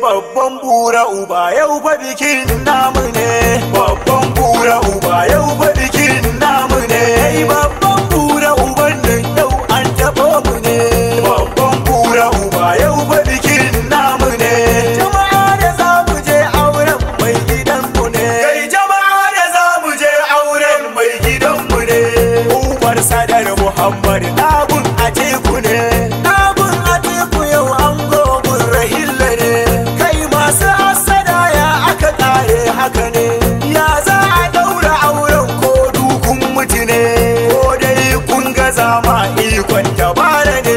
Babban bura uba yau fa bikin namu ne. Babban bura uba yau fa bikin namu ne. Babban bura uban nan yau an taɓa mu ne. Babban bura uba yau fa bikin namu ne. Jama'a da za mu je auren mai gidan mu ne. Kai jama'a da za mu je auren mai gidan mu ne. Umar Sadar Muhammad Nagun Atiku ne. Nagun Atiku yau an gogun rahilla ne. Haka ne ya za a daura auren ko dukun mutu ne, ko dai kun ga zama ikon dabara ne.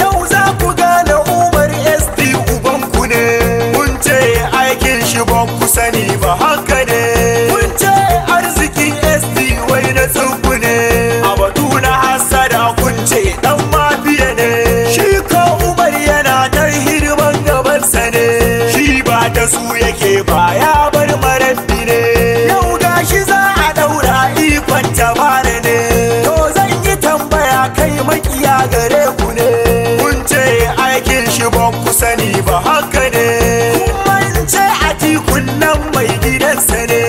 Yau za ku gane Umar SD ubanku ne. Kun ce aikin shi ba ku sani ba haka ne. Kun ce arzikin SD wai na tsubu ne. A batu na hasada kun ce dan mafiya ne. Shi ko Umar yana dan hidiman gabansa ne. Shi ba da su yake baya bar marabbi ne. Yau gashi za a daura ikon tabara ne. To zan yi tambaya kai makiya gare ku ne. Kun ce aikin shi ba ku sani ba haka ne. Kun ce Atikun nan mai gidansa ne.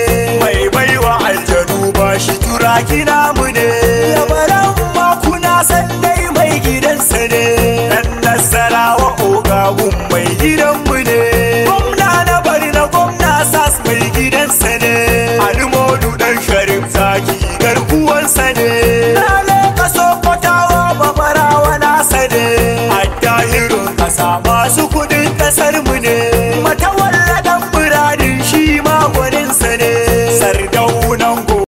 Mai baiwa aljanu ba shi turaki namu ne. Yabaran ma kuna san dai mai gidansa ne. Dan Nasarawa ogagun mai gidanmu ne. Gwamna na bari na gwamna sas mai gidansa ne. Alimodu dan Sharif Zaki garkuwansa ne.